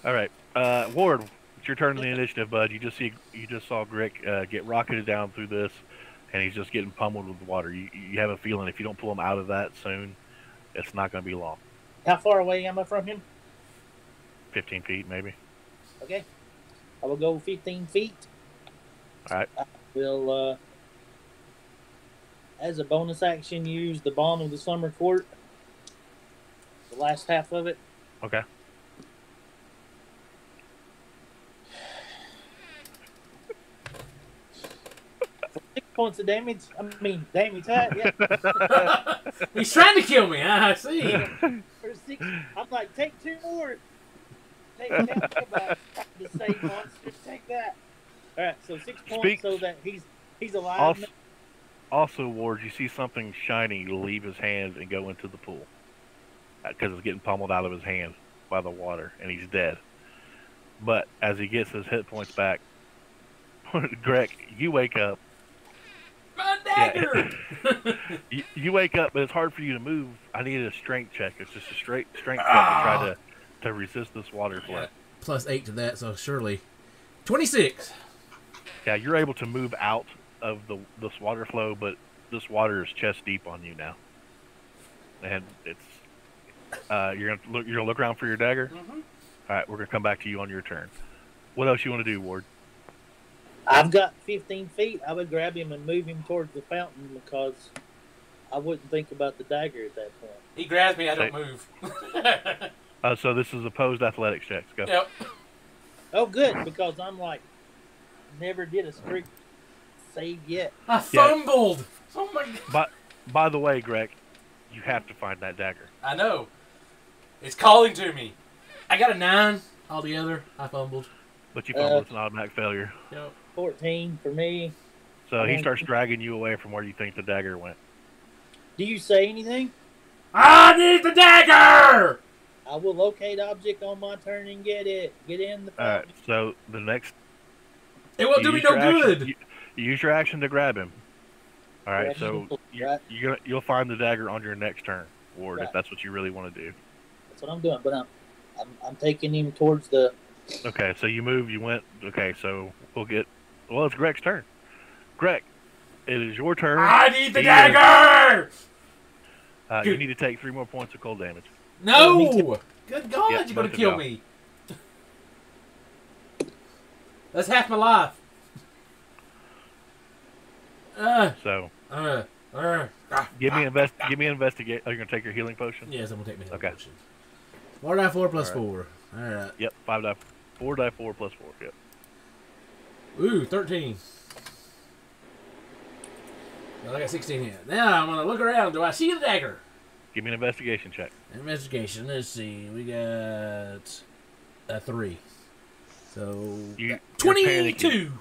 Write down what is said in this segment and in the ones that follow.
All right, Ward, it's your turn in the initiative, bud. You just saw Grick get rocketed down through this, and he's just getting pummeled with water. You have a feeling if you don't pull him out of that soon, it's not going to be long. How far away am I from him? 15 feet, maybe. Okay. I will go 15 feet. All right. I will, as a bonus action, use the Balm of the Summer Court. The last half of it. Okay. For 6 points of damage. Damage, huh? Yeah. He's trying to kill me. I see. For 6, I'm like, take 2 more. Take about to save monsters. Take that. All right, so 6 points so that he's alive. Also, Ward, you see something shiny leave his hand and go into the pool because it's getting pummeled out of his hand by the water, and he's dead. But as he gets his hit points back, Greg, you wake up. My dagger! Yeah. you wake up, but it's hard for you to move. I needed a strength check. It's just a strength check to try to resist this water flow. Yeah, plus 8 to that, so surely 26. Yeah, you're able to move out of this water flow, but this water is chest deep on you now, and it's you're gonna look around for your dagger. Mm-hmm. All right, we're gonna come back to you on your turn. What else you want to do, Ward? I've got 15 feet. I would grab him and move him towards the fountain because I wouldn't think about the dagger at that point. He grabs me, I don't move. So this is opposed athletics checks. Go. Yep. Oh, good, because I'm like, never did a strict save yet. I fumbled. Yeah. Oh my god. By the way, Greg, you have to find that dagger. I know. It's calling to me. I got a 9 altogether. I fumbled. But you fumbled. It's an automatic failure. Yep. 14 for me. So he starts dragging you away from where you think the dagger went. Do you say anything? I need the dagger! I will locate object on my turn and get it. Get in the fountain. All right, so the next... It won't do me no good. You use your action to grab him. All right, so you'll find the dagger on your next turn, Ward, if that's what you really want to do. That's what I'm doing, but I'm taking him towards the... Okay, so you moved, you went... Okay, so we'll get... Well, it's Greg's turn. Greg, it is your turn. I need the dagger! You need to take 3 more points of cold damage. No! Good God, you're going to kill me. That's half my life. Give me an investigate. Are you going to take your healing potion? Yes, I'm going to take my healing potion. 4 die 4 plus 4. All right. Yep, 4 die 4 plus 4. Yep. Ooh, 13. Well, I got 16 here. Now I'm going to look around. Do I see the dagger? Give me an investigation check. Investigation. Let's see. We got a 3. So 22.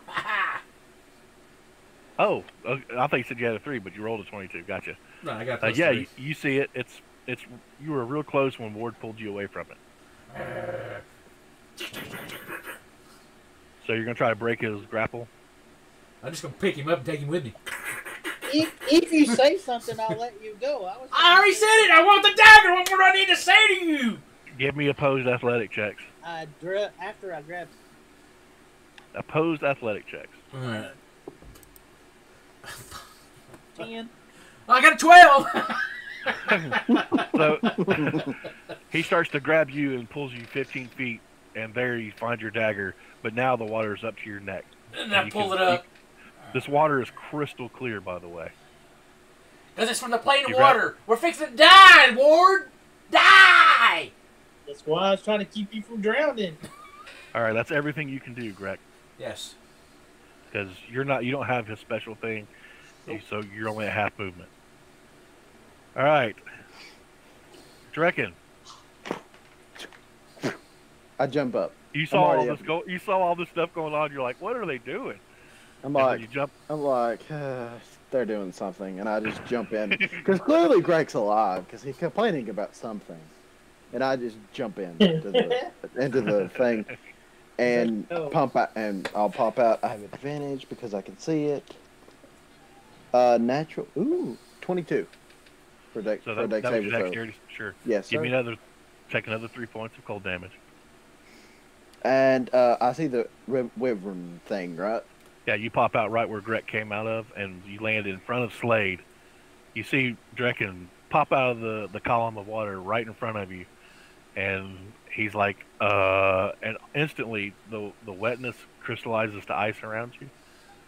Oh, I thought you said you had a 3, but you rolled a 22. Gotcha. No, I got yeah, 3. you see it. It's you were real close when Ward pulled you away from it. So you're gonna try to break his grapple? I'm just gonna pick him up and take him with me. If you say something, I'll let you go. I already said it. I want the dagger. What more do I need to say to you? Give me opposed athletic checks. After I grab. Opposed athletic checks. All right. 10. I got a 12. So he starts to grab you and pulls you 15 feet, and there you find your dagger. But now the water is up to your neck. And I pull it up. This water is crystal clear, by the way. Because it's from the plane of water. We're fixing to die, Ward. Die! That's why I was trying to keep you from drowning. All right, that's everything you can do, Greg. Yes. Because you don't have his special thing, so you're only at half movement. All right. Drekken. I jump up. You saw all this stuff going on. You're like, what are they doing? I'm like, they're doing something, and I just jump in because clearly Greg's alive because he's complaining about something, and I just jump into the thing and pump out, and I'll pop out. I have advantage because I can see it. Natural, 22 for deck saving throw. Sure. Yes. Give me another 3 points of cold damage. And I see the wyvern thing, right? Yeah, you pop out right where Drek came out of, and you land in front of Slade. You see Drekken pop out of the column of water right in front of you, and he's like, and instantly the wetness crystallizes to ice around you.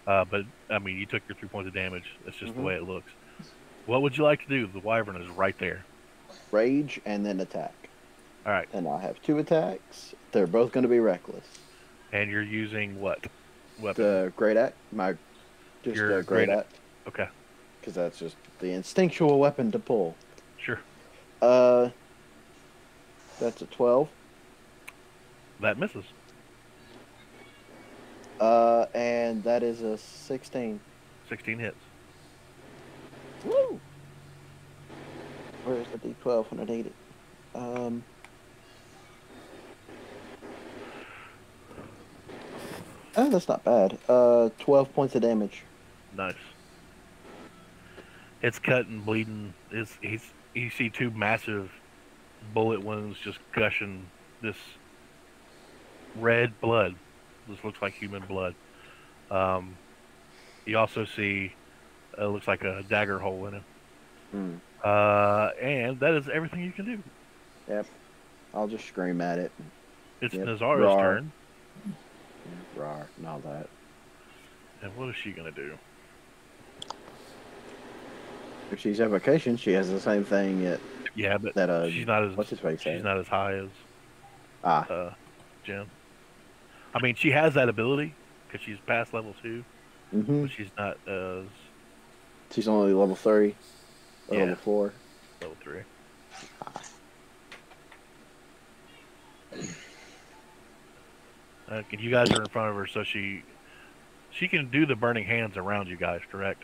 But I mean, you took your 3 points of damage. That's just the way it looks. What would you like to do? The wyvern is right there. Rage and then attack. All right. And I have 2 attacks. They're both going to be reckless. And you're using what weapon? The great axe. Your great axe. Okay. Because that's just the instinctual weapon to pull. Sure. That's a 12. That misses. And that is a 16. 16 hits. Woo! Where's the D12 when I need it? Oh, that's not bad. 12 points of damage. Nice. It's cut and bleeding. You see 2 massive bullet wounds just gushing this red blood. This looks like human blood. You also see looks like a dagger hole in it. And that is everything you can do. Yep. I'll just scream at it. It's Nazara's turn. Rawr, and all that. And what is she going to do? If she's on vacation, she has the same thing but she's not as what's his face? She's not as high as Jen. I mean, she has that ability because she's past level 2, but she's not as. She's only level 3, level 4, level 3. You guys are in front of her, so she can do the burning hands around you guys, correct?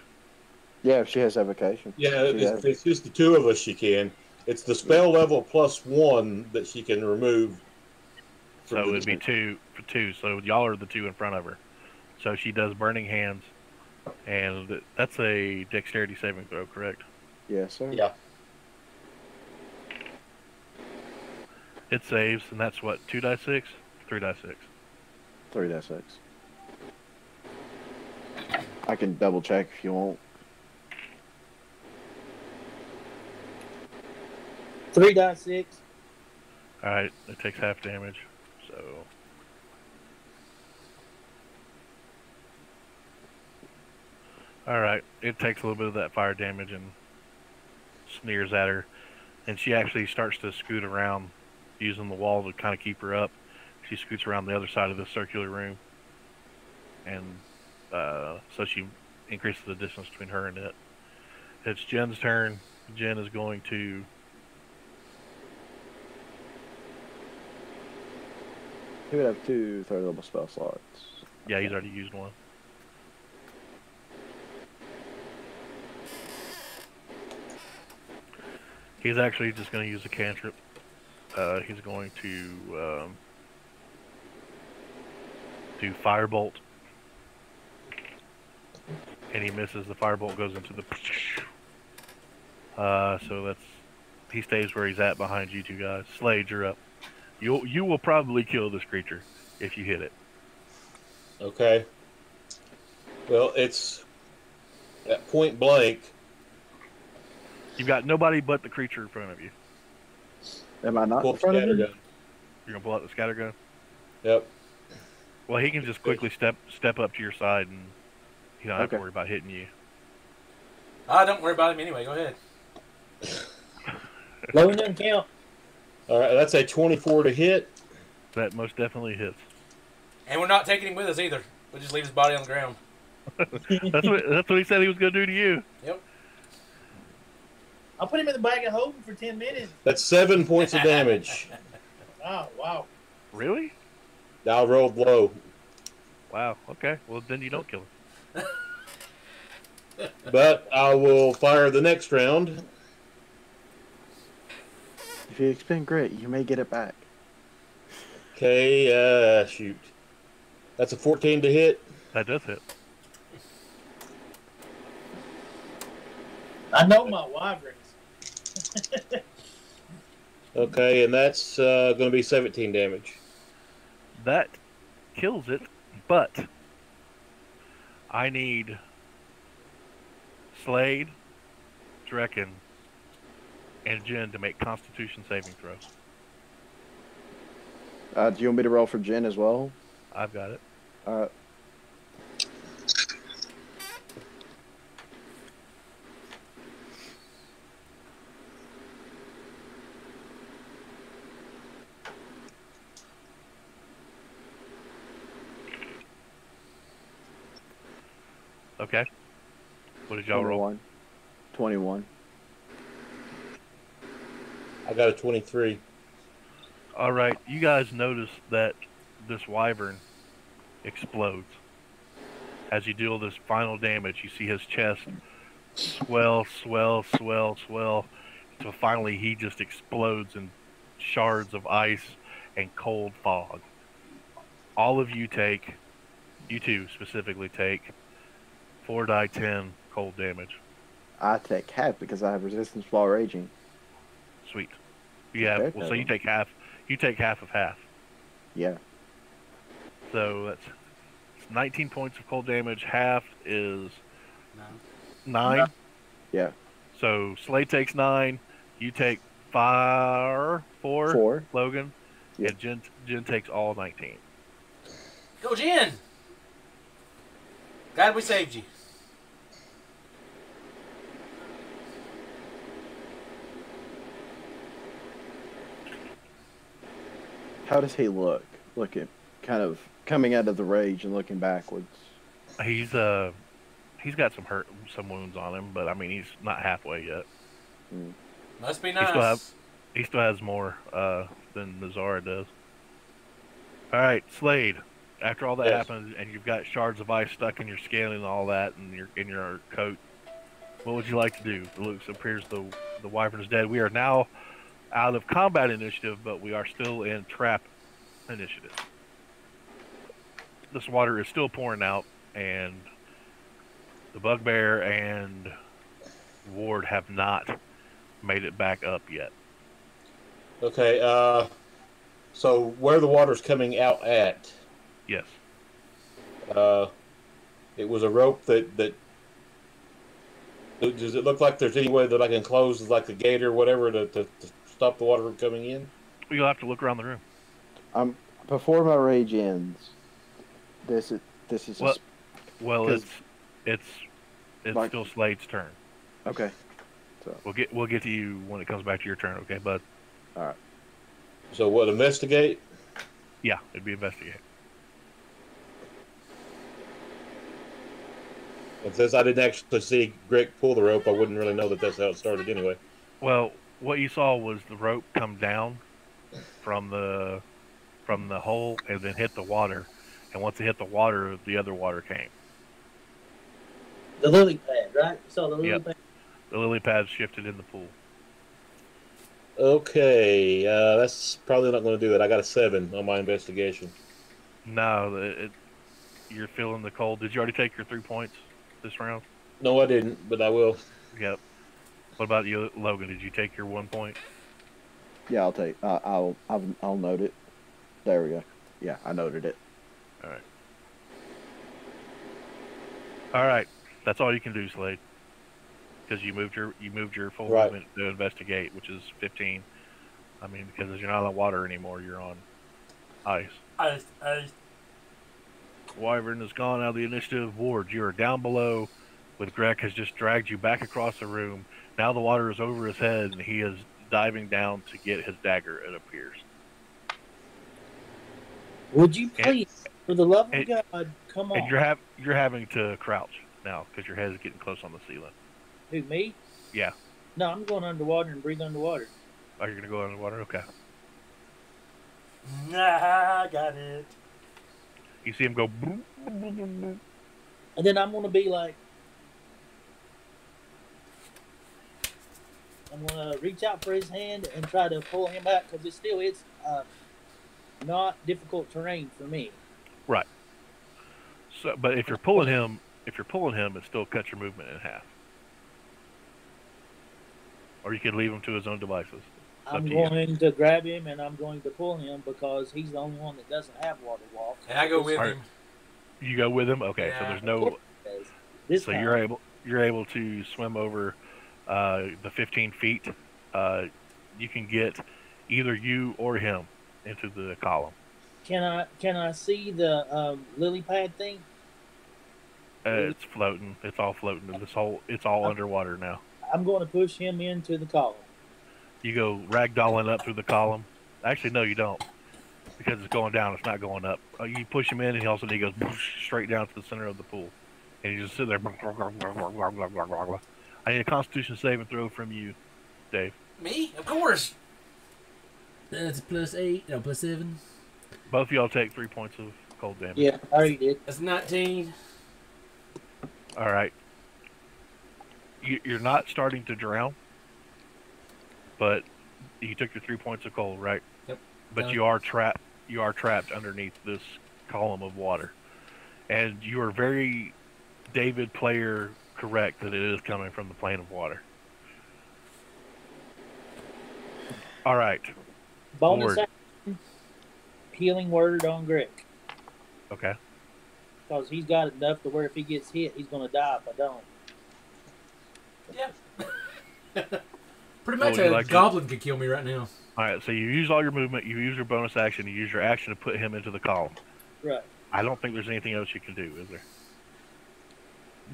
Yeah, if she has evocation. Yeah, it's just the 2 of us she can. It's the spell level +1 that she can remove. So it would be 2 for 2. So y'all are the 2 in front of her. So she does burning hands, and that's a dexterity saving throw, correct? Yes, sir. Yeah. It saves, and that's what, 2d6, 3d6. 3d6. I can double check if you want. 3d6. All right, it takes half damage. So. All right, it takes a little bit of that fire damage and sneers at her, and she actually starts to scoot around, using the wall to kind of keep her up. She scoots around the other side of the circular room, and so she increases the distance between her and it. It's Jen's turn. Jen is going to. He would have 2 third level spell slots. Yeah, he's already used one. He's actually just going to use a cantrip. He's going to do Firebolt. And he misses. The Firebolt goes into the... so that's... He stays where he's at behind you 2 guys. Slade, you're up. You will probably kill this creature if you hit it. Okay. Well, it's at point blank. You've got nobody but the creature in front of you. Am I not in front of him? Gun. You're gonna pull out the scatter gun? Yep. Well, he can just quickly step up to your side, and you don't have to worry about hitting you. Don't worry about him anyway. Go ahead. Low doesn't count. All right, that's a 24 to hit. That most definitely hits. And we're not taking him with us either. We'll just leave his body on the ground. That's what he said he was going to do to you. Yep. I'll put him in the bag of holding for 10 minutes. That's 7 points of damage. Oh, wow. Really? I rolled low. Wow. Okay. Well, then you don't kill him. But I will fire the next round. If you expend grit, you may get it back. Okay, shoot. That's a 14 to hit. That does hit. I know my wyverns. Okay, and that's going to be 17 damage. That kills it, but I need Slade, Drekken, and Jen to make Constitution saving throws. Do you want me to roll for Jen as well? I've got it. Okay. What did y'all roll? 21. I got a 23. All right. You guys notice that this wyvern explodes. As you deal this final damage, you see his chest swell. So finally, he just explodes in shards of ice and cold fog. All of you take, you two specifically take, 4d10 cold damage. I take half because I have resistance while raging. Sweet. Yeah. Well, so you take half. You take half of half. Yeah. So that's 19 points of cold damage. Half is 9. Yeah. So Slade takes 9. You take 4. Logan. Yeah. And Jen takes all 19. Go, Jen! God, we saved you. How does he look? Looking kind of coming out of the rage and looking backwards. He's got some wounds on him, but I mean he's not halfway yet. Must be nice. He still has more than Nazara does. All right, Slade. After all that happens, and you've got shards of ice stuck in your skin and all that, and in your coat, what would you like to do? It appears the wyvern is dead. We are now out of combat initiative, but we are still in trap initiative. This water is still pouring out, and the bugbear and Ward have not made it back up yet. Okay, so where the water's coming out at? Yes. It was a rope that does it look like there's any way that I can close like the gate or whatever to stop the water from coming in? You'll have to look around the room. Before my rage ends, this is it's still Slade's turn. Okay. So we'll get to you when it comes back to your turn, okay, bud? All right. So what? Investigate? Yeah, it'd be investigate. And since I didn't actually see Greg pull the rope, I wouldn't really know that that's how it started anyway. Well, what you saw was the rope come down from the hole and then hit the water, and once it hit the water, the other water came. The lily pad, right? You saw the lily pad? The lily pad shifted in the pool. Okay, that's probably not going to do it. I got a 7 on my investigation. No, you're feeling the cold. Did you already take your 3 points this round? No, I didn't, but I will. Yep. What about you, Logan? Did you take your 1 point? Yeah, I'll take. I'll note it. There we go. Yeah, I noted it. All right. All right. That's all you can do, Slade. Because you moved your full movement to investigate, which is 15. I mean, because you're not on water anymore, you're on ice. Ice. Wyvern has gone out of the initiative. Ward, you are down below, with Greg has just dragged you back across the room. Now the water is over his head, and he is diving down to get his dagger, it appears. Would you please, for the love of God, come on? And you're having to crouch now, because your head is getting close on the ceiling. Who, me? Yeah. No, I'm going underwater and breathe underwater. Oh, you're going to go underwater? Okay. Nah, I got it. You see him go boom, boom, boom, boom, boom. And then I'm going to be like, I'm going to reach out for his hand and try to pull him out because it's not difficult terrain for me. Right. So, but if you're pulling him, it still cuts your movement in half. Or you could leave him to his own devices. I'm going to grab him and I'm going to pull him because he's the only one that doesn't have water walk. And I go with him. You go with him? Okay, Yeah. So there's no. This time. you're able to swim over the 15 feet. You can get either you or him into the column. Can I see the lily pad thing? It's floating. It's all floating. It's all underwater now. I'm going to push him into the column. You go ragdolling up through the column. Actually, no, you don't, because it's going down. It's not going up. You push him in, and he goes straight down to the center of the pool, and you just sit there. I need a Constitution saving throw from you, Dave. Me? Of course. That's +8. No, +7. Both of y'all take 3 points of cold damage. Yeah, I already did. That's 19. All right. You're not starting to drown, but you took your 3 points of cold, right? Yep. But you are trapped. You are trapped underneath this column of water, and you are very David player correct that it is coming from the plane of water. All right. Bonus action, healing word on Greg. Okay. Because he's got enough to where if he gets hit, he's going to die if I don't. Yeah. Pretty much a goblin could kill me right now. All right, so you use all your movement, you use your bonus action, you use your action to put him into the column. Right. I don't think there's anything else you can do, is there?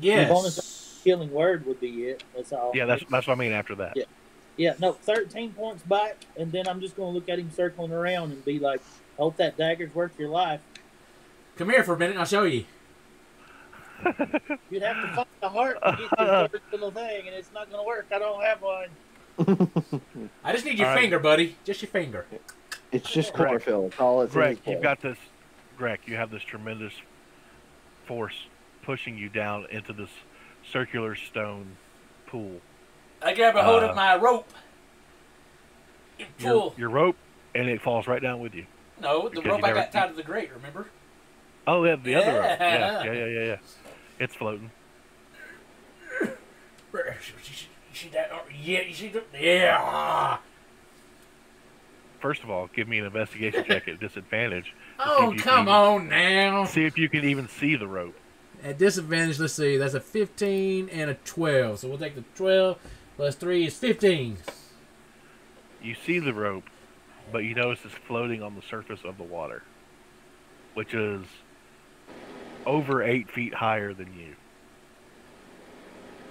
Yes. The bonus healing word would be it. That's all. Yeah, that's what I mean after that. Yeah. Yeah, no, 13 points back, and then I'm just going to look at him circling around and be like, hope that dagger's worth your life. Come here for a minute and I'll show you. You'd have to find the heart to get your first little thing, and it's not going to work. I don't have one. I just need your finger, buddy. Just your finger. It's just chlorophyll. It's all it's Greg, you've got this. Greg, you have this tremendous force pushing you down into this circular stone pool. I grab a hold of my rope. Pull. Your rope, and it falls right down with you. No, the rope I got tied to the grate, remember? Oh, yeah, the other rope. Yeah. It's floating. You see that? Yeah, you see that? Yeah. First of all, give me an investigation check at disadvantage. Oh, come on now. See if you can even see the rope. At disadvantage, let's see. That's a 15 and a 12. So we'll take the 12 plus 3 is 15. You see the rope, but you notice it's floating on the surface of the water, which is over 8 feet higher than you.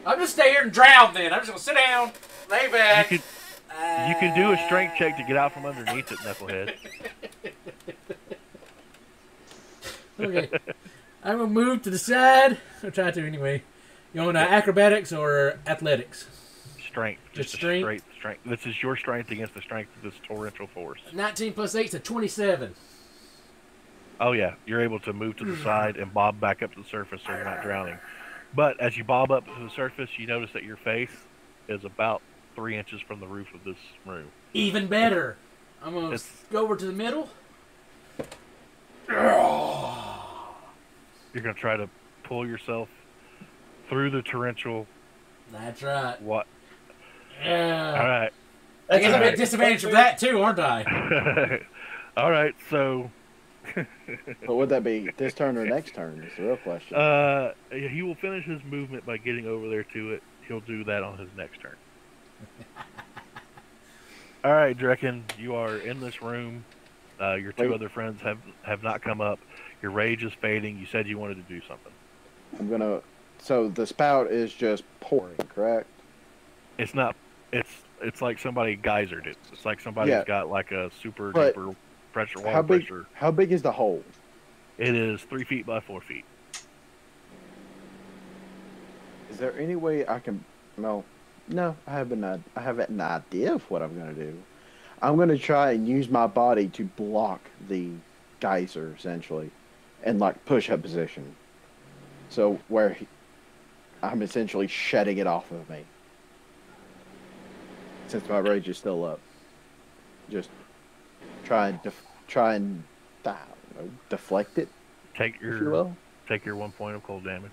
I'm just stay here and drown then. I'm just going to sit down, lay back. You can do a strength check to get out from underneath it, Knucklehead. Okay. I'm going to move to the side. I'll try to anyway. You want acrobatics or athletics? Strength. Just strength? Straight strength. This is your strength against the strength of this torrential force. 19 plus 8 is a 27. Oh, yeah. You're able to move to the side and bob back up to the surface so you're not drowning. But as you bob up to the surface, you notice that your face is about 3 inches from the roof of this room. Even better. I'm going to go over to the middle. You're going to try to pull yourself through the torrential. That's right. What? Yeah. All right. I guess I'm at disadvantage of that too, aren't I? All right, so. But would that be this turn or next turn? Is the real question. He will finish his movement by getting over there to it. He'll do that on his next turn. All right, Drekken, you are in this room. Your two other friends have not come up. Your rage is fading. You said you wanted to do something. I'm gonna. So the spout is just pouring, correct? It's not. It's like somebody geysered it. It's like somebody's got like a super duper pressure, water pressure. How big is the hole? It is 3 feet by 4 feet. Is there any way I can? No, I have an idea of what I'm gonna do. I'm gonna try and use my body to block the geyser essentially, and like push up position. So where I'm essentially shedding it off of me. Since my rage is still up, just try and deflect it. Take your 1 point of cold damage.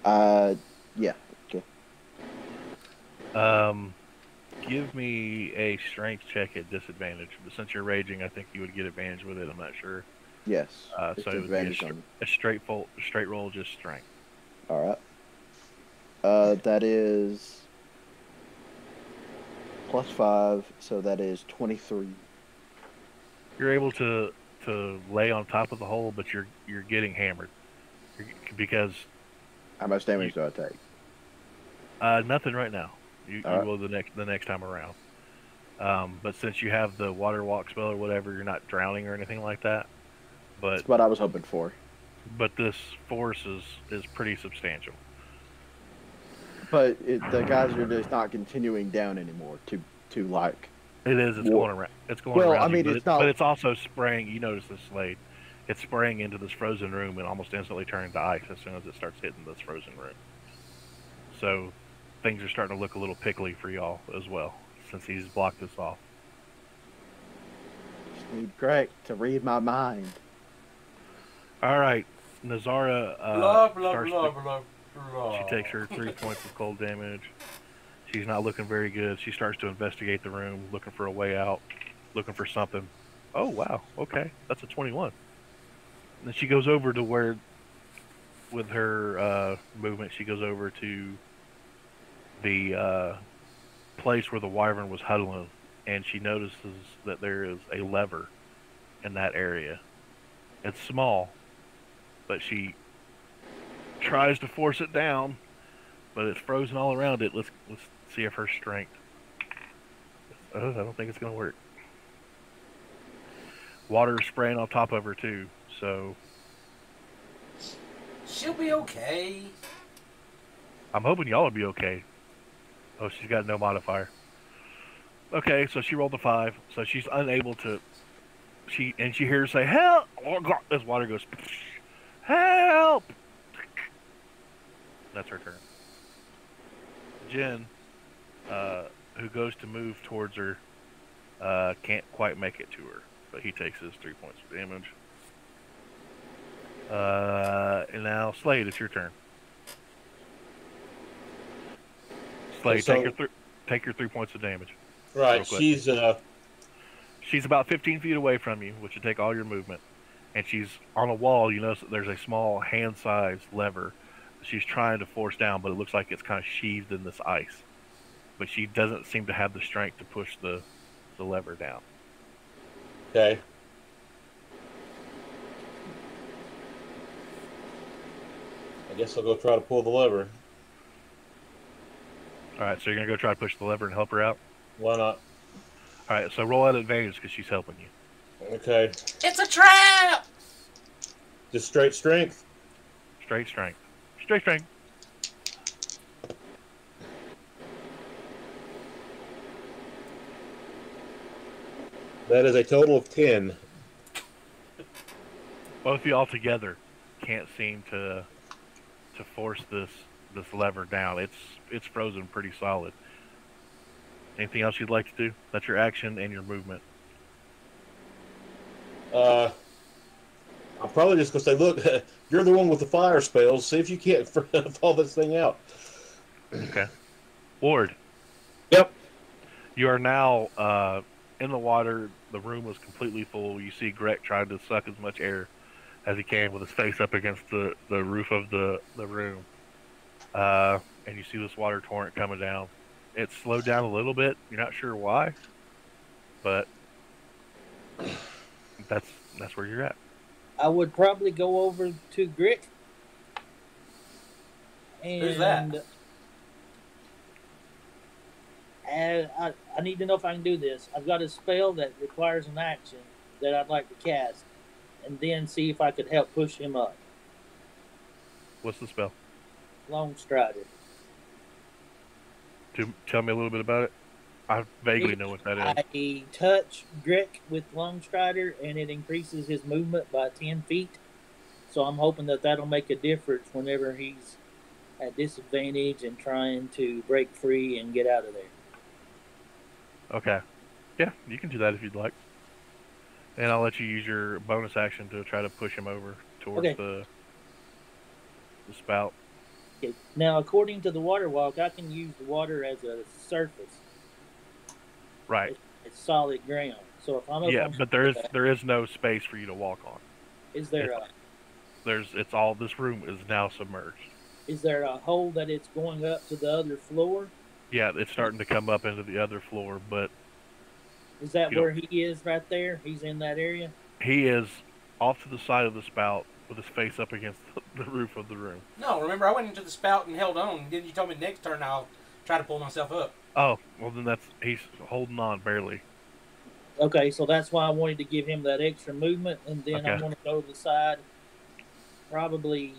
Yeah. Okay. Give me a strength check at disadvantage. But since you're raging, I think you would get advantage with it. I'm not sure. Yes. So it would be a straight roll, just strength. All right. That is +5, so that is 23. You're able to lay on top of the hole, but you're getting hammered because How much damage do I take? nothing right now. You All right. will the next time around. But since you have the water walk spell or whatever, you're not drowning or anything like that. But That's what I was hoping for. But this force is pretty substantial. But the guys are just not continuing down anymore to like. It is. It's going around. It's going well, around. I mean, it's not. But it's also spraying. You notice this, Slade. It's spraying into this frozen room and almost instantly turning to ice as soon as it starts hitting this frozen room. So things are starting to look a little pickly for y'all as well, since he's blocked this off. Just need Greg to read my mind. All right, Nazara She takes her 3 points of cold damage. She's not looking very good. She starts to investigate the room, looking for a way out, looking for something. Oh, wow. Okay. That's a 21. And then she goes over to where, with her movement, she goes over to the place where the wyvern was huddling, and she notices that there is a lever in that area. It's small, but she tries to force it down, but it's frozen all around it. Let's see if her strength. Oh, I don't think it's gonna work. Water is spraying on top of her too, so she'll be okay. I'm hoping y'all will be okay. Oh, she's got no modifier. Okay, so she rolled a 5, so she's unable to. She hears say help. Oh, God, as water goes, help. That's her turn. Jen, who goes to move towards her, can't quite make it to her, but he takes his 3 points of damage. And now Slade, it's your turn. Slade, take your 3 points of damage. Right, she's about 15 feet away from you, which would take all your movement, and she's on a wall. You notice that there's a small hand-sized lever she's trying to force down, but it looks like it's kind of sheathed in this ice. But she doesn't seem to have the strength to push the lever down. Okay. I guess I'll go try to pull the lever. Alright, so you're going to go try to push the lever and help her out? Why not? Alright, so roll at advantage because she's helping you. Okay. It's a trap! Just straight strength? Straight strength. Straight strength. That is a total of 10. Both of you all together can't seem to force this lever down. It's frozen pretty solid. Anything else you'd like to do? That's your action and your movement. I'm probably just going to say, look, you're the one with the fire spells. See if you can't fall this thing out. Okay. Ward. Yep. You are now in the water. The room was completely full. You see Greg trying to suck as much air as he can with his face up against the roof of the room. And you see this water torrent coming down. It's slowed down a little bit. You're not sure why, but that's where you're at. I would probably go over to Grick. And who's that? And I need to know if I can do this. I've got a spell that requires an action that I'd like to cast, and then see if I could help push him up. What's the spell? Long Strider. Tell me a little bit about it. I vaguely know what that is. I touch Grick with Long Strider, and it increases his movement by 10 feet. So I'm hoping that that'll make a difference whenever he's at disadvantage and trying to break free and get out of there. Okay. Yeah, you can do that if you'd like. And I'll let you use your bonus action to try to push him over towards the spout. Okay. Now, according to the water walk, I can use the water as a surface. Right. It's solid ground. So if I'm up Yeah, on but top of that, there is no space for you to walk on. is there a It's all this room is now submerged. is there a hole that it's going up to the other floor? Yeah, it's starting to come up into the other floor, but Is that you don't. where he is right there? He's in that area? He is off to the side of the spout with his face up against the roof of the room. No, remember I went into the spout and held on. Then you told me next turn I'll try to pull myself up. Oh, well then he's holding on barely. Okay, so that's why I wanted to give him that extra movement, and then I'm Okay. going to go to the side. Probably.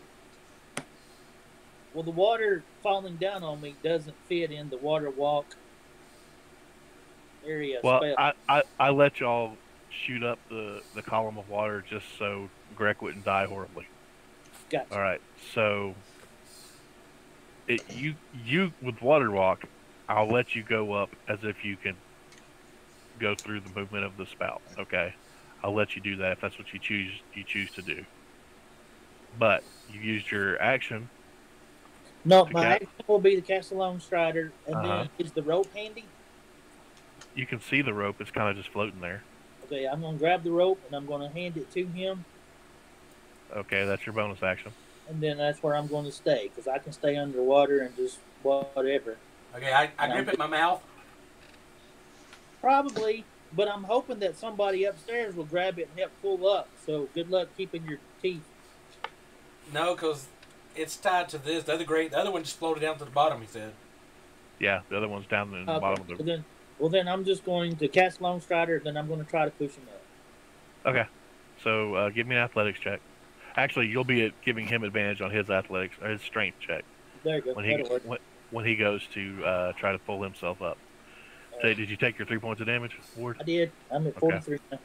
Well, the water falling down on me doesn't fit in the water walk area Well, spell. I let y'all shoot up the column of water just so Greg wouldn't die horribly. Gotcha. All right, so you with water walk, I'll let you go up as if you can go through the movement of the spout. Okay, I'll let you do that if that's what you choose to do. But you used your action. No, to my ca- action will be the cast along strider, and Uh-huh. then is the rope handy? You can see the rope; it's kind of just floating there. Okay, I'm going to grab the rope and I'm going to hand it to him, Okay, that's your bonus action. and then that's where I'm going to stay because I can stay underwater and just whatever. Okay, I grip it in my mouth. Probably, but I'm hoping that somebody upstairs will grab it and help pull up. So good luck keeping your teeth. No, because it's tied to this. The other one just floated down to the bottom. He said. Yeah, the other one's down in the bottom of the. Well, then I'm just going to cast Long Strider, then I'm going to try to push him up. Okay, so give me an athletics check. Actually, you'll be giving him advantage on his athletics or his strength check There you go. That'll work. when he goes to try to pull himself up. So, did you take your 3 points of damage, Ward? I did. I'm at 43 now.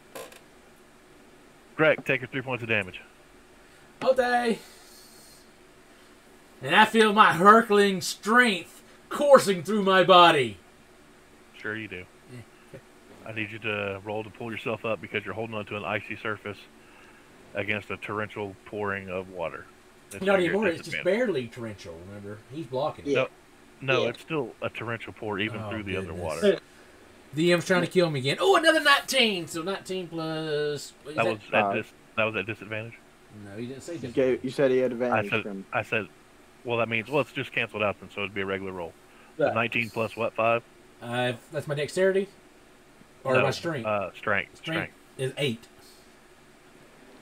Greg, take your 3 points of damage. Okay. And I feel my hurtling strength coursing through my body. Sure you do. I need you to roll to pull yourself up because you're holding onto an icy surface against a torrential pouring of water. It's Not like you're anymore. at It's just disadvantage. barely torrential. Remember, he's blocking it. Yeah. No, Yeah. it's still a torrential pour even Oh, through the goodness. underwater. DM's trying to kill me again. Oh, another 19. So 19 plus. What is That that? was that was at disadvantage. No, he didn't say You, disadvantage. you said he had advantage from. I said, well, that means it's just canceled out then, so it'd be a regular roll. Right. 19 plus what 5? That's my dexterity? Or No, my strength? Strength. Strength is 8.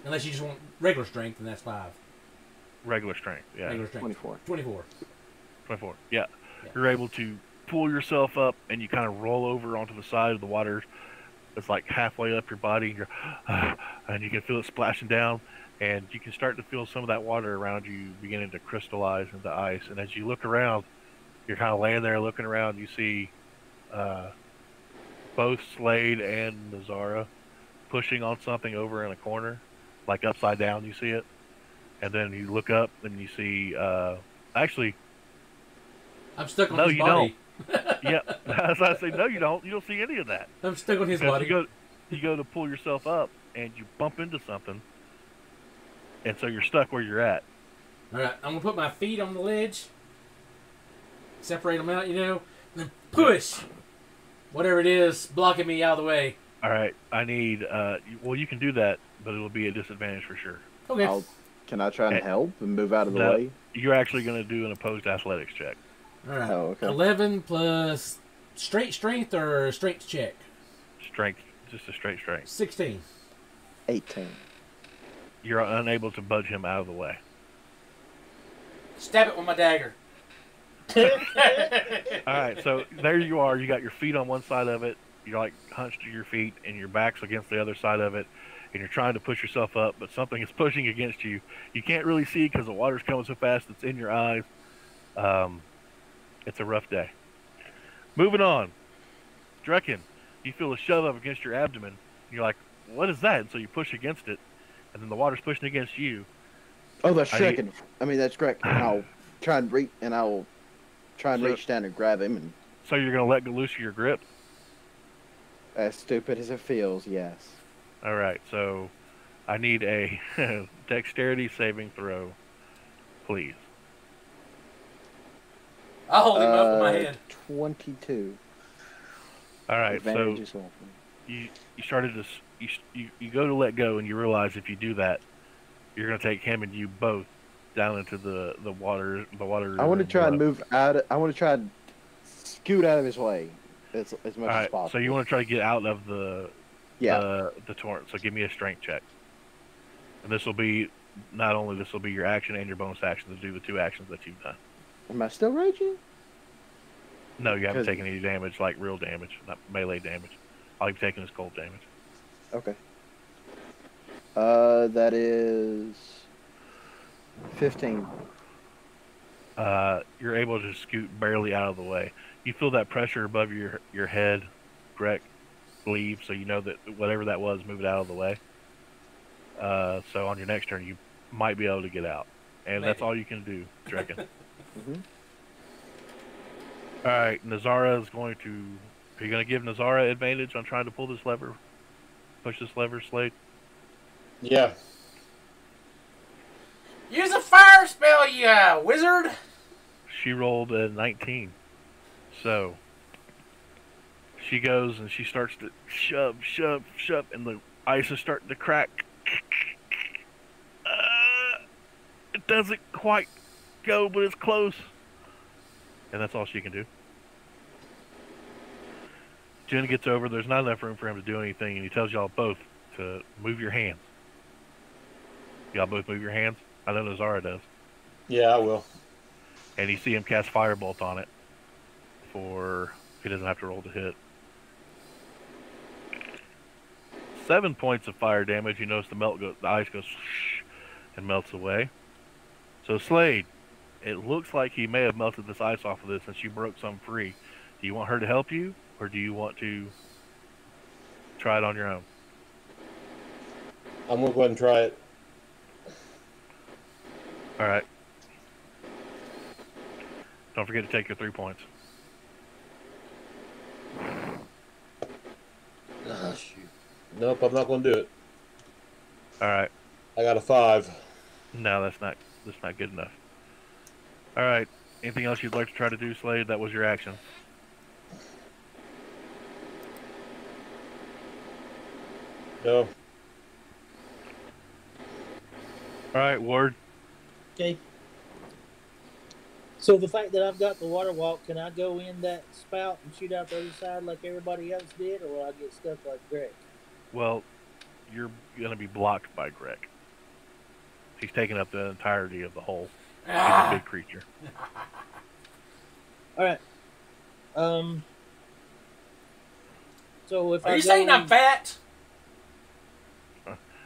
Unless you just want regular strength, and that's 5. Regular strength. Yeah. Regular strength. 24. 24. 24. Yeah. Yeah. You're able to pull yourself up and you kind of roll over onto the side of the water. It's like halfway up your body and and you can feel it splashing down and you can start to feel some of that water around you beginning to crystallize into ice. And as you look around, you're kind of laying there looking around. You see both Slade and Nazara pushing on something over in a corner, like upside down. You see it, and then you look up and you see actually. I'm stuck on No, his you body. Yeah, as I say, no, you don't. You don't see any of that. I'm stuck on his Because body. you go to pull yourself up and you bump into something, and so you're stuck where you're at. Alright, I'm going to put my feet on the ledge. Separate them out, and then push. Whatever it is, blocking me out of the way. All right, I need. Well, you can do that, but it'll be a disadvantage for sure. Okay. Can I try and Okay. help and move out of the No. way? You're actually going to do an opposed athletics check. Alright. Oh, okay. 11 plus straight strength or strength check? Strength, just a straight strength. 16. 18. You're unable to budge him out of the way. Stab it with my dagger. All right, so there you are. You got your feet on one side of it. You're like hunched to your feet, and your back's against the other side of it, and you're trying to push yourself up, but something is pushing against you. You can't really see because the water's coming so fast. It's in your eyes. It's a rough day. Moving on. Drekken, you feel a shove up against your abdomen. And you're like, what is that? And so you push against it, and then the water's pushing against you. Oh, that's I- Draken. That's Greg. And I'll try and reach down and grab him. And So you're going to let go loose of your grip? as stupid as it feels, yes. All right, so I need a dexterity saving throw, please. I'll hold him up with my head. 22. All right, Advantage so is welcome. you started to you go to let go, and you realize if you do that, you're gonna take him and you both down into the water I want to river try and below. move out. I want to try and scoot out of his way as All much as right, so you possible. want to try to get out of the Yeah. the torrent. So give me a strength check, and this will be not only this will be your action and your bonus action to do the two actions that you've done. Am I still raging? No, you haven't 'Cause- taken any damage, like real damage, not melee damage. All you've taken is cold damage. Okay. That is 15. You're able to scoot barely out of the way. You feel that pressure above your head, Greg, leave, so you know that whatever that was, move it out of the way. So on your next turn, you might be able to get out, and that's Maybe. all you can do, Draken. Mhm. All right, Nazara is going to. Are you going to give Nazara advantage on trying to pull this lever, push this lever, Slade? Yeah. Use a fire spell, you wizard. She rolled a 19, so she goes and she starts to shove, shove, shove, and the ice is starting to crack. It doesn't quite go, but it's close. And that's all she can do. Jen gets over. There's not enough room for him to do anything, and he tells y'all both to move your hands. Y'all both move your hands. I know Nazara does. Yeah, I will. And you see him cast Firebolt on it for he doesn't have to roll to hit. 7 points of fire damage. You notice the ice goes and melts away. So Slade, it looks like he may have melted this ice off of this since you broke some free. Do you want her to help you, or do you want to try it on your own? I'm going to go ahead and try it. All right. Don't forget to take your 3 points. Ah, shoot. Nope, I'm not going to do it. All right. I got a 5. No, that's not good enough. All right. Anything else you'd like to try to do, Slade? That was your action. No. All right, Ward. Okay. So the fact that I've got the water walk, can I go in that spout and shoot out the other side like everybody else did, or will I get stuck like Greg? Well, you're going to be blocked by Greg. He's taking up the entirety of the hole. He's a big creature. All right. So if Are I you go saying I'm in- fat?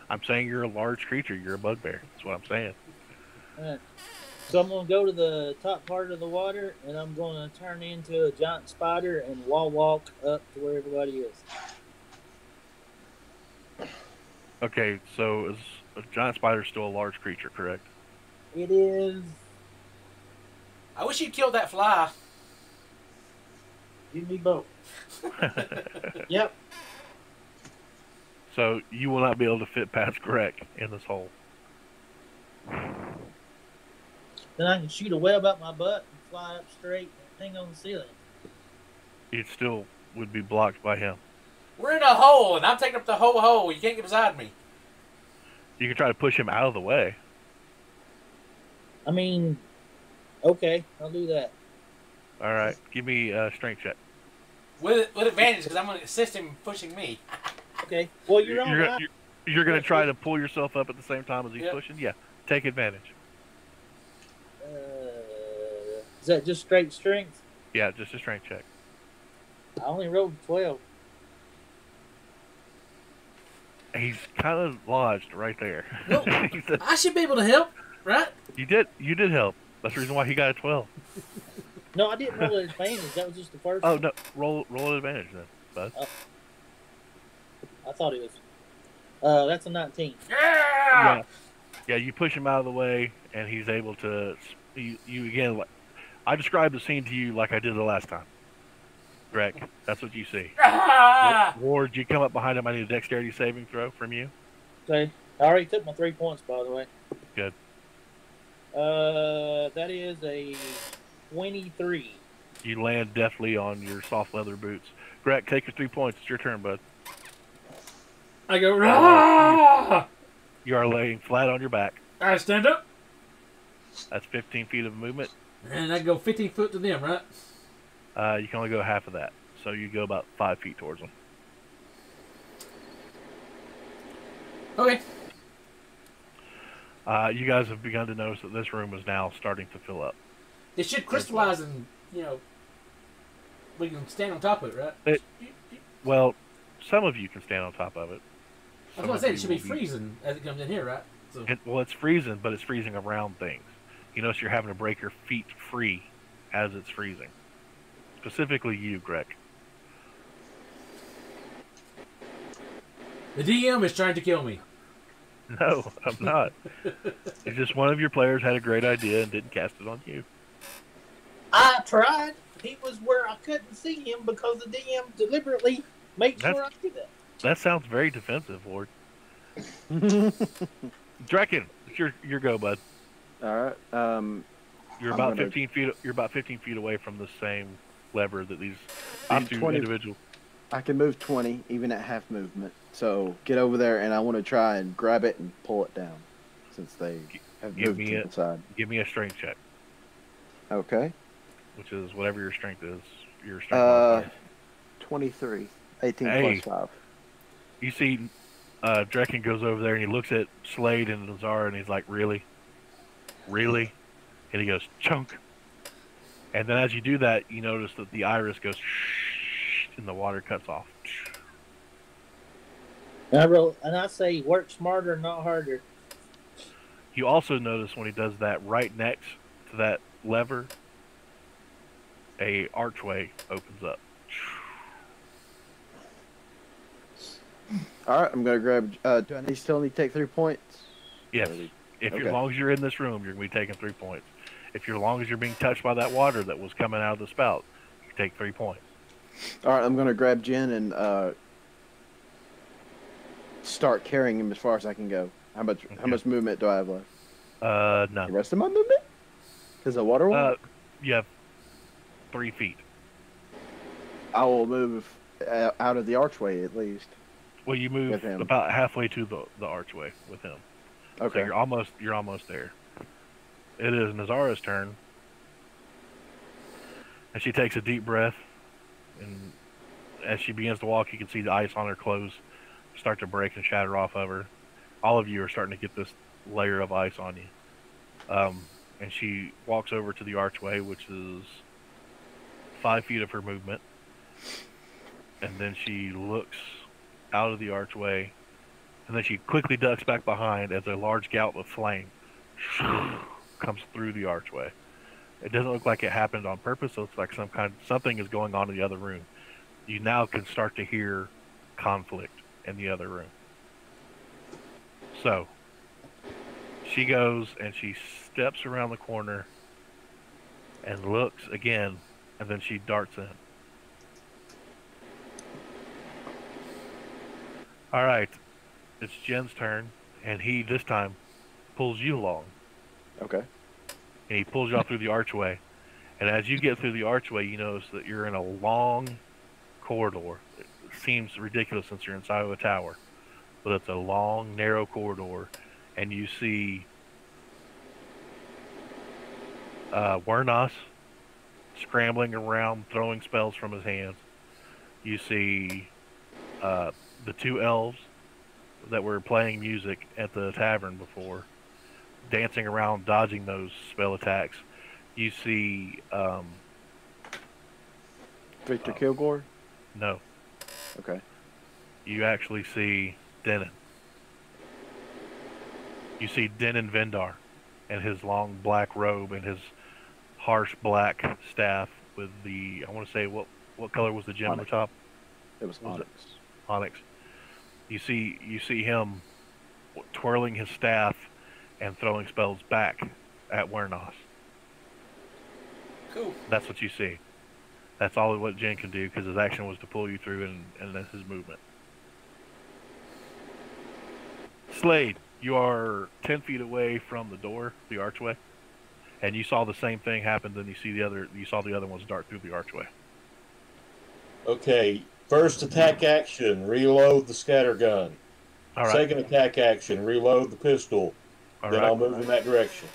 I'm saying you're a large creature. You're a bugbear. That's what I'm saying. All right. So I'm going to go to the top part of the water, and I'm going to turn into a giant spider and wall walk up to where everybody is. Okay, so is a giant spider still a large creature, correct? It is. I wish you'd killed that fly. Give me both. Yep. So you will not be able to fit past Greg in this hole. Then I can shoot a web up my butt and fly up straight and hang on the ceiling. You still would be blocked by him. We're in a hole, and I'm taking up the whole hole. You can't get beside me. You can try to push him out of the way. I mean, okay, I'll do that. All right, give me a strength check. With advantage, because I'm going to assist him pushing me. Okay. Well, you're on. You're going to try to pull yourself up at the same time as he's Yep. pushing? Yeah, take advantage. Is that just straight strength? Yeah, just a strength check. I only rolled 12. He's kind of lodged right there. Well, He said- I should be able to help, right? you did help. That's the reason why he got a 12. No, I didn't roll an advantage. That was just the first. Oh one. no, roll an advantage then, bud. I thought it was. That's a 19. Yeah! Yeah, you push him out of the way, and he's able to. You again. Like, I described the scene to you like I did the last time. Greg, that's what you see. Ah! Ward, you come up behind him. I need a dexterity saving throw from you. Okay. I already took my 3 points, by the way. Good. That is a 23. You land deftly on your soft leather boots. Greg, take your 3 points. It's your turn, bud. I go, rah! You are laying flat on your back. I stand up. That's 15 feet of movement. And I go 15 foot to them, right? You can only go half of that. So you go about 5 feet towards them. Okay. You guys have begun to notice that this room is now starting to fill up. It should crystallize and, we can stand on top of it, right? Well, some of you can stand on top of it. I was going to say, it should be freezing as it comes in here, right? So. It's freezing, but it's freezing around things. You notice you're having to break your feet free as it's freezing. Specifically you, Greg. The DM is trying to kill me. No, I'm not. It's just one of your players had a great idea and didn't cast it on you. I tried. He was where I couldn't see him because the DM deliberately made sure I did that. That sounds very defensive, Ward. Draken, it's your go, bud. All right. You're about 15 feet. You're about 15 feet away from the same lever that these two 20, individuals. I can move 20 even at half movement. So get over there, and I want to try and grab it and pull it down, since they have moved to the side. Give me a strength check. Okay. Which is whatever your strength is. Your strength. 23. 18 plus 5. You see, Draken goes over there and he looks at Slade and Lazar and he's like, "Really, really?" And he goes, "Chunk." And then as you do that, you notice that the iris goes, and the water cuts off. And I say, work smarter, not harder. You also notice when he does that, right next to that lever, a archway opens up. All right, I'm gonna grab. Do I still need to take 3 points? Yes. As long as you're in this room, you're gonna be taking 3 points. As long as you're being touched by that water that was coming out of the spout, you take 3 points. All right, I'm gonna grab Jen and start carrying him as far as I can go. How much movement do I have left? None. The rest of my movement? Because the water wall? You have 3 feet. I will move out of the archway at least. Well, you move about halfway to the archway with him. Okay. So you're almost there. It is Nazara's turn. And she takes a deep breath, and as she begins to walk, you can see the ice on her clothes start to break and shatter off of her. All of you are starting to get this layer of ice on you. And she walks over to the archway, which is 5 feet of her movement. And then she looks out of the archway, and then she quickly ducks back behind as a large gout of flame comes through the archway. It doesn't look like it happened on purpose. It looks like something is going on in the other room. You now can start to hear conflict in the other room. So she goes and she steps around the corner and looks again, and then she darts in. All right, it's Jen's turn, and he this time pulls you along. Okay. And he pulls you off through the archway. And as you get through the archway, you notice that you're in a long corridor. It seems ridiculous since you're inside of a tower, but it's a long, narrow corridor, and you see Wernos scrambling around, throwing spells from his hands. You see the 2 elves that were playing music at the tavern before, dancing around, dodging those spell attacks. You see Victor Kilgore? No. Okay. You actually see Denon. You see Denon Vendar and his long black robe and his harsh black staff with the, I want to say, what color was the gem on the top? It was onyx. Onyx. You see him twirling his staff and throwing spells back at Wernos. Cool. That's what you see. That's all what Jen can do, because his action was to pull you through, and that's his movement. Slade, you are 10 feet away from the door, the archway, And you saw the same thing happen. Then you saw the other ones dart through the archway. Okay, first attack action, reload the scatter gun. All right. Second attack action, reload the pistol. All then right. I'll move in that direction.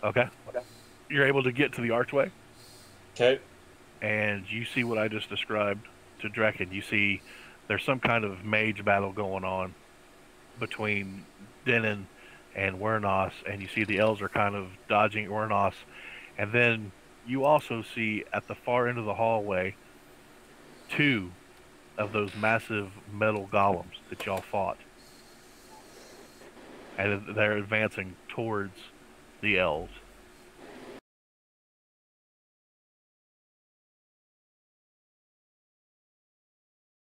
Okay. You're able to get to the archway, Okay. and you see what I just described to Draken. You see there's some kind of mage battle going on between Denon and Wernos, and you see the elves are kind of dodging Wernos. And then you also see at the far end of the hallway 2 of those massive metal golems that y'all fought. And they're advancing towards the elves.